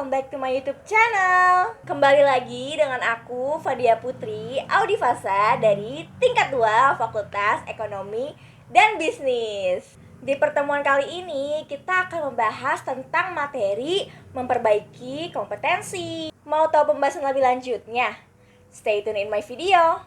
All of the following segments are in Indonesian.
welcome back to my YouTube channel. Kembali lagi dengan aku, Fadia Putri, Audifasa dari tingkat 2 Fakultas Ekonomi dan Bisnis. Di pertemuan kali ini, kita akan membahas tentang materi memperbaiki kompetensi. Mau tahu pembahasan lebih lanjutnya? Stay tune in my video.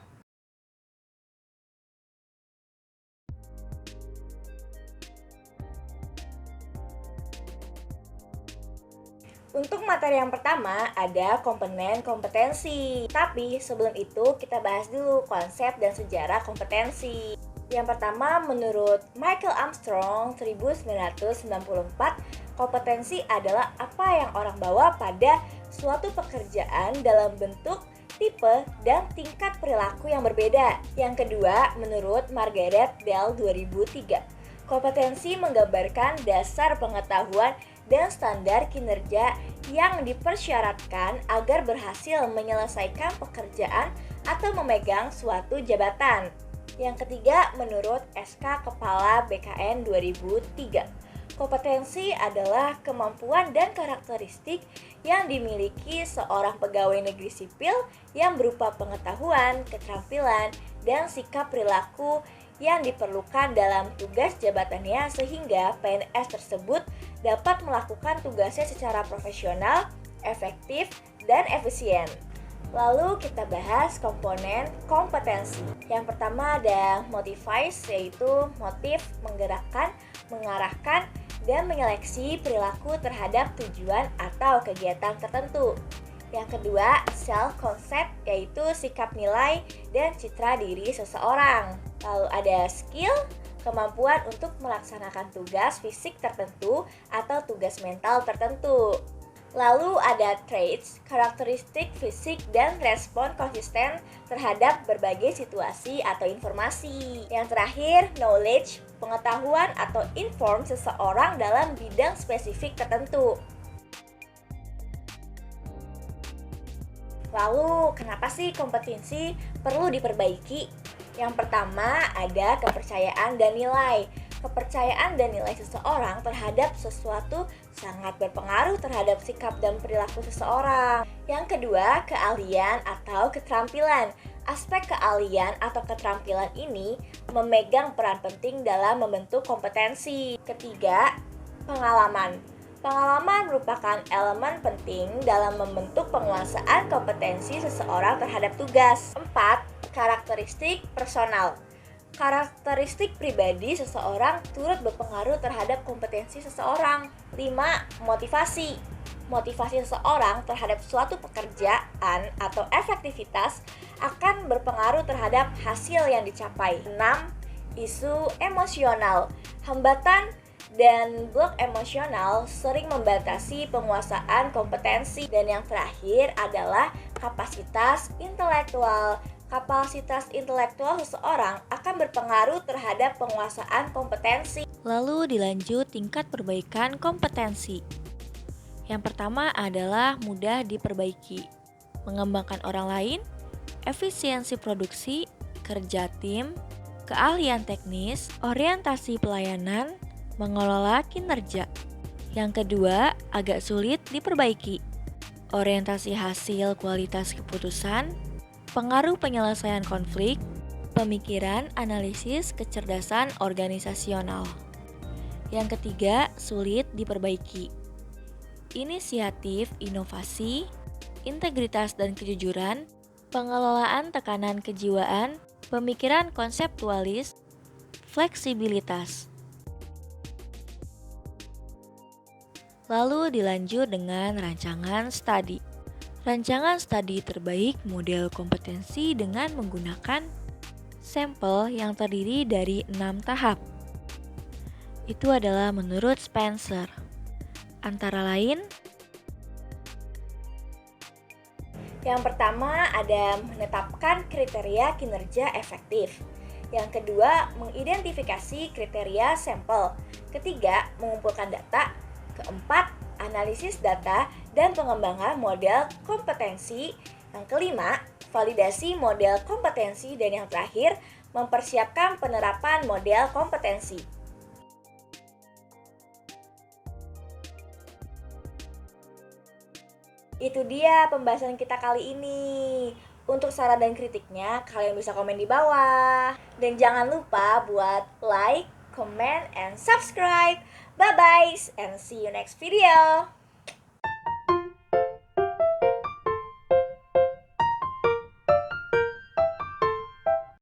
Untuk materi yang pertama ada komponen kompetensi. Tapi sebelum itu kita bahas dulu konsep dan sejarah kompetensi. Yang pertama, menurut Michael Armstrong 1994, kompetensi adalah apa yang orang bawa pada suatu pekerjaan dalam bentuk, tipe, dan tingkat perilaku yang berbeda. Yang kedua, menurut Margaret Bell 2003, kompetensi menggambarkan dasar pengetahuan dan standar kinerja yang dipersyaratkan agar berhasil menyelesaikan pekerjaan atau memegang suatu jabatan. Yang ketiga, menurut SK Kepala BKN 2003, kompetensi adalah kemampuan dan karakteristik yang dimiliki seorang pegawai negeri sipil yang berupa pengetahuan, keterampilan, dan sikap perilaku yang diperlukan dalam tugas jabatannya sehingga PNS tersebut dapat melakukan tugasnya secara profesional, efektif, dan efisien. Lalu kita bahas komponen kompetensi. Yang pertama ada motivize, yaitu motif, menggerakkan, mengarahkan, dan menyeleksi perilaku terhadap tujuan atau kegiatan tertentu. Yang kedua, self-concept, yaitu sikap nilai dan citra diri seseorang. Lalu ada skill, kemampuan untuk melaksanakan tugas fisik tertentu atau tugas mental tertentu. Lalu ada traits, karakteristik fisik dan respon konsisten terhadap berbagai situasi atau informasi. Yang terakhir, knowledge, pengetahuan atau inform seseorang dalam bidang spesifik tertentu. Lalu, kenapa sih kompetensi perlu diperbaiki? Yang pertama, ada kepercayaan dan nilai. Kepercayaan dan nilai seseorang terhadap sesuatu sangat berpengaruh terhadap sikap dan perilaku seseorang. Yang kedua, keahlian atau keterampilan. Aspek keahlian atau keterampilan ini memegang peran penting dalam membentuk kompetensi. Ketiga, pengalaman. Pengalaman merupakan elemen penting dalam membentuk penguasaan kompetensi seseorang terhadap tugas. 4. Karakteristik personal. Karakteristik pribadi seseorang turut berpengaruh terhadap kompetensi seseorang. 5. Motivasi. Motivasi seseorang terhadap suatu pekerjaan atau efektivitas akan berpengaruh terhadap hasil yang dicapai. 6. Isu emosional. Hambatan dan blok emosional sering membatasi penguasaan kompetensi. Dan yang terakhir adalah kapasitas intelektual. Kapasitas intelektual seseorang akan berpengaruh terhadap penguasaan kompetensi. Lalu dilanjut tingkat perbaikan kompetensi. Yang pertama adalah mudah diperbaiki, mengembangkan orang lain, efisiensi produksi, kerja tim, keahlian teknis, orientasi pelayanan, mengelola kinerja. Yang kedua, agak sulit diperbaiki, orientasi hasil kualitas keputusan, pengaruh penyelesaian konflik, pemikiran, analisis, kecerdasan organisasional. Yang ketiga, sulit diperbaiki, inisiatif, inovasi, integritas dan kejujuran, pengelolaan tekanan kejiwaan, pemikiran konseptualis, fleksibilitas. Lalu dilanjut dengan rancangan studi. Rancangan studi terbaik model kompetensi dengan menggunakan sampel yang terdiri dari 6 tahap. Itu adalah menurut Spencer. Antara lain, yang pertama ada menetapkan kriteria kinerja efektif. Yang kedua, mengidentifikasi kriteria sampel. Ketiga, mengumpulkan data. Keempat, analisis data dan pengembangan model kompetensi. Yang kelima, validasi model kompetensi. Dan yang terakhir, mempersiapkan penerapan model kompetensi. Itu dia pembahasan kita kali ini. Untuk saran dan kritiknya, kalian bisa komen di bawah. Dan jangan lupa buat like, comment, and subscribe. Bye-bye, and see you next video.